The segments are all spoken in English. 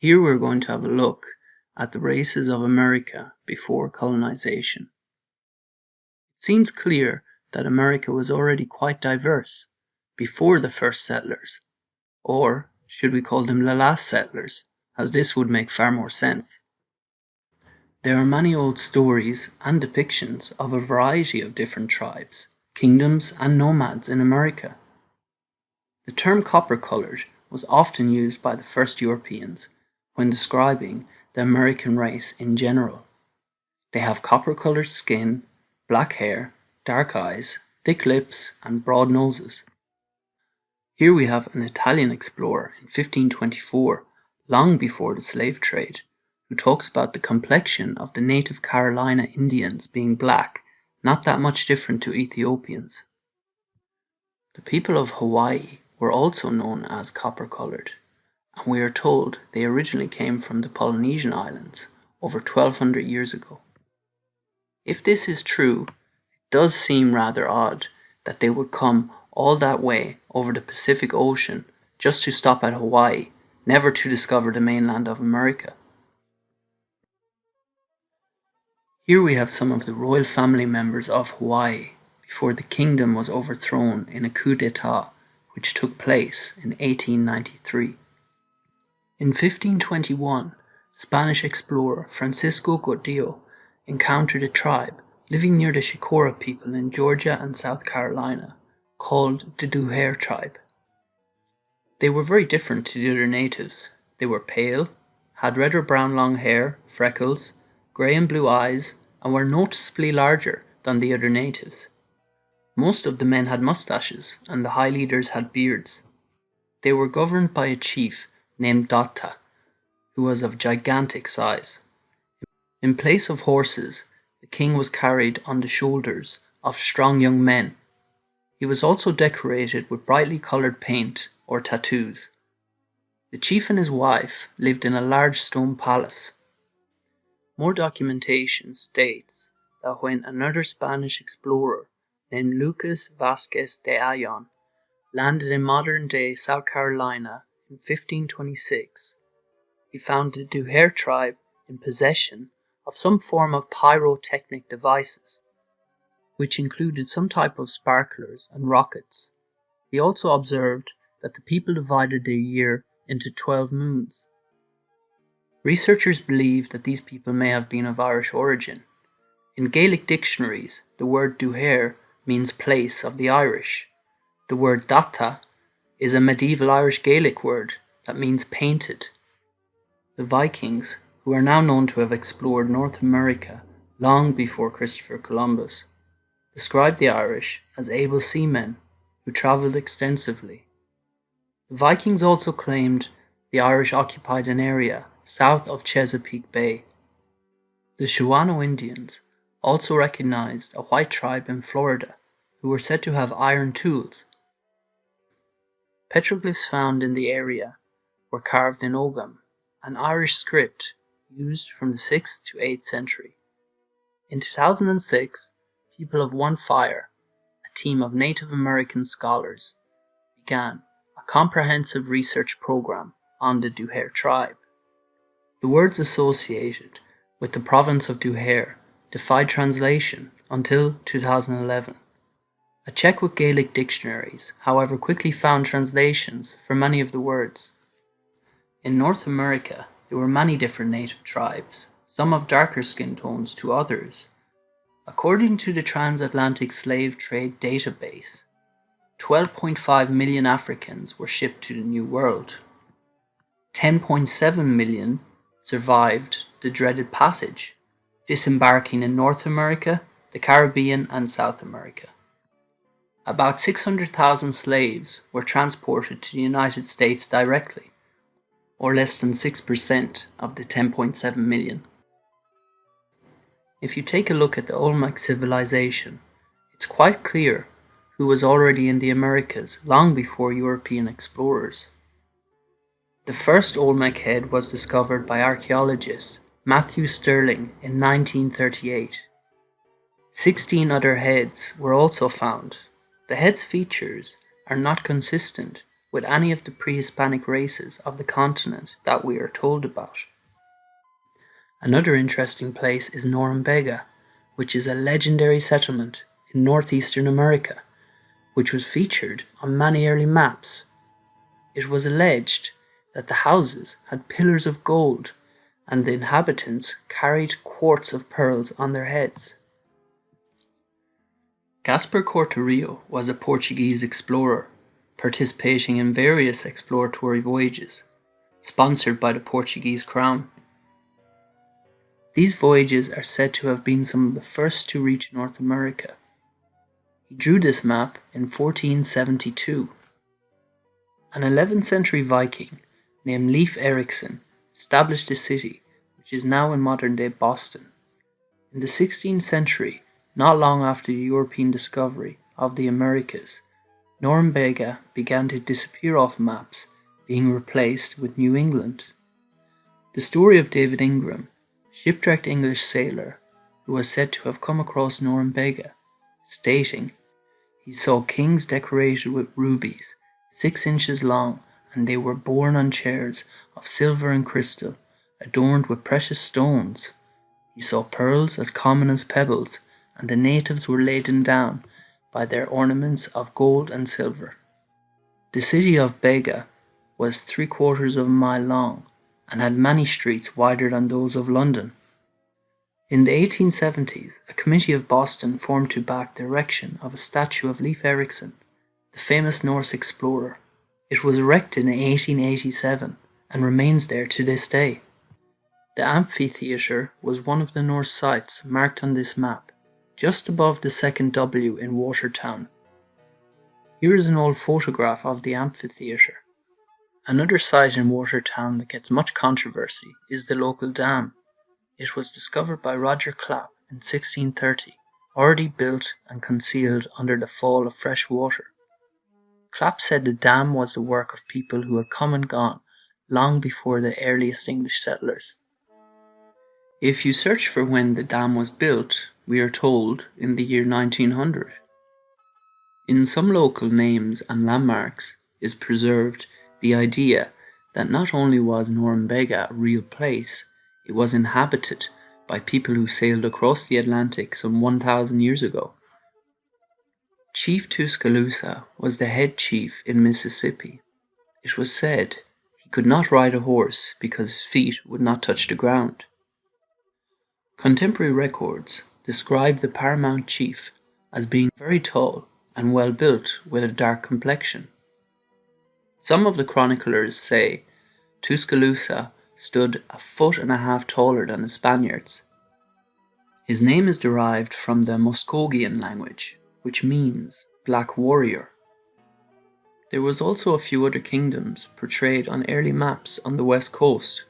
Here we're going to have a look at the races of America before colonization. It seems clear that America was already quite diverse before the first settlers, or should we call them the last settlers, as this would make far more sense. There are many old stories and depictions of a variety of different tribes, kingdoms and nomads in America. The term copper-colored was often used by the first Europeans when describing the American race in general. They have copper-colored skin, black hair, dark eyes, thick lips and broad noses. Here we have an Italian explorer in 1524, long before the slave trade, who talks about the complexion of the native Carolina Indians being black, not that much different to Ethiopians. The people of Hawaii were also known as copper-colored, and we are told they originally came from the Polynesian islands over 1200 years ago. If this is true, it does seem rather odd that they would come all that way over the Pacific Ocean just to stop at Hawaii, never to discover the mainland of America. Here we have some of the royal family members of Hawaii before the kingdom was overthrown in a coup d'etat which took place in 1893. In 1521, Spanish explorer Francisco Gordillo encountered a tribe living near the Shikora people in Georgia and South Carolina called the Duhair tribe. They were very different to the other natives. They were pale, had red or brown long hair, freckles, grey and blue eyes, and were noticeably larger than the other natives. Most of the men had mustaches, and the high leaders had beards. They were governed by a chief named Datta, who was of gigantic size. In place of horses, the king was carried on the shoulders of strong young men. He was also decorated with brightly coloured paint or tattoos. The chief and his wife lived in a large stone palace. More documentation states that when another Spanish explorer named Lucas Vasquez de Ayllon landed in modern-day South Carolina in 1526, he found the Duhair tribe in possession of some form of pyrotechnic devices, which included some type of sparklers and rockets. He also observed that the people divided their year into 12 moons. Researchers believe that these people may have been of Irish origin. In Gaelic dictionaries, the word Duhair means place of the Irish. The word Datta is a medieval Irish Gaelic word that means painted. The Vikings, who are now known to have explored North America long before Christopher Columbus, described the Irish as able seamen who travelled extensively. The Vikings also claimed the Irish occupied an area south of Chesapeake Bay. The Shawano Indians also recognized a white tribe in Florida who were said to have iron tools. Petroglyphs found in the area were carved in Ogham, an Irish script used from the 6th to 8th century. In 2006, people of One Fire, a team of Native American scholars, began a comprehensive research program on the Duhair tribe. The words associated with the province of Duhair defied translation until 2011. A check with Gaelic dictionaries, however, quickly found translations for many of the words. In North America, there were many different native tribes, some of darker skin tones to others. According to the Transatlantic Slave Trade Database, 12.5 million Africans were shipped to the New World. 10.7 million survived the dreaded passage, disembarking in North America, the Caribbean and South America. About 600,000 slaves were transported to the United States directly, or less than 6% of the 10.7 million. If you take a look at the Olmec civilization, it's quite clear who was already in the Americas long before European explorers. The first Olmec head was discovered by archaeologist Matthew Stirling in 1938. 16 other heads were also found. The heads' features are not consistent with any of the pre-Hispanic races of the continent that we are told about. Another interesting place is Norm Vega, which is a legendary settlement in northeastern America, which was featured on many early maps. It was alleged that the houses had pillars of gold and the inhabitants carried quarts of pearls on their heads. Gaspar Cortereal was a Portuguese explorer, participating in various exploratory voyages, sponsored by the Portuguese crown. These voyages are said to have been some of the first to reach North America. He drew this map in 1472. An 11th century Viking named Leif Erikson established a city which is now in modern-day Boston. In the 16th century, not long after the European discovery of the Americas, Norm Vega began to disappear off maps, being replaced with New England. The story of David Ingram, a shipwrecked English sailor who was said to have come across Norm Vega, stating he saw kings decorated with rubies 6 inches long, and they were borne on chairs of silver and crystal, adorned with precious stones. He saw pearls as common as pebbles, and the natives were laden down by their ornaments of gold and silver. The city of Vega was 3/4 of a mile long, and had many streets wider than those of London. In the 1870s, a committee of Boston formed to back the erection of a statue of Leif Erikson, the famous Norse explorer. It was erected in 1887 and remains there to this day. The amphitheatre was one of the Norse sites marked on this map, just above the second W in Watertown. Here is an old photograph of the amphitheatre. Another site in Watertown that gets much controversy is the local dam. It was discovered by Roger Clapp in 1630, already built and concealed under the fall of fresh water. Clapp said the dam was the work of people who had come and gone long before the earliest English settlers. If you search for when the dam was built, we are told in the year 1900. In some local names and landmarks is preserved the idea that not only was Norm Vega a real place, it was inhabited by people who sailed across the Atlantic some 1,000 years ago. Chief Tuscaloosa was the head chief in Mississippi. It was said he could not ride a horse because his feet would not touch the ground. Contemporary records describe the paramount chief as being very tall and well built with a dark complexion. Some of the chroniclers say Tuscaloosa stood 1.5 feet taller than the Spaniards. His name is derived from the Muskogean language, which means black warrior. There was also a few other kingdoms portrayed on early maps on the west coast,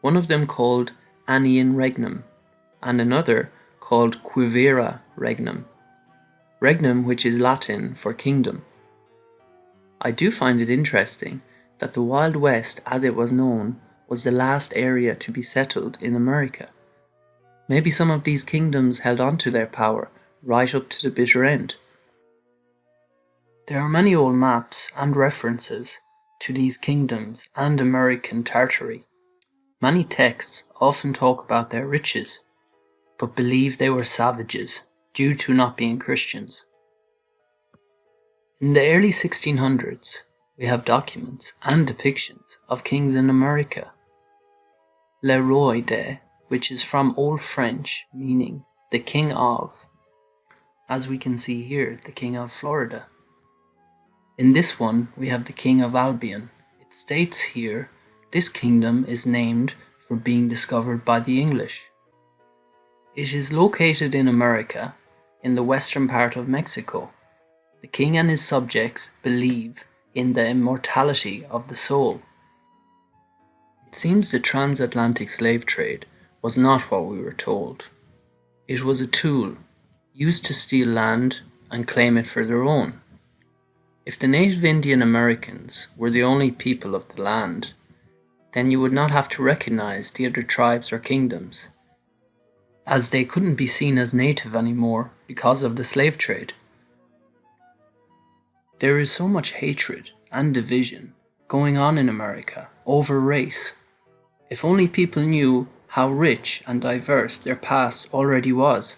one of them called Annian Regnum, and another called Quivira Regnum. Regnum, which is Latin for kingdom. I do find it interesting that the Wild West, as it was known, was the last area to be settled in America. Maybe some of these kingdoms held on to their power right up to the bitter end. There are many old maps and references to these kingdoms and American Tartary. Many texts often talk about their riches, but believe they were savages due to not being Christians. In the early 1600s, we have documents and depictions of kings in America. Le Roi de, which is from Old French meaning the king of, as we can see here, the king of Florida. In this one, we have the king of Albion. It states here, this kingdom is named for being discovered by the English. It is located in America, in the western part of Mexico. The king and his subjects believe in the immortality of the soul. It seems the transatlantic slave trade was not what we were told. It was a tool used to steal land and claim it for their own. If the native Indian Americans were the only people of the land, then you would not have to recognize the other tribes or kingdoms, as they couldn't be seen as native anymore because of the slave trade. There is so much hatred and division going on in America over race. If only people knew how rich and diverse their past already was,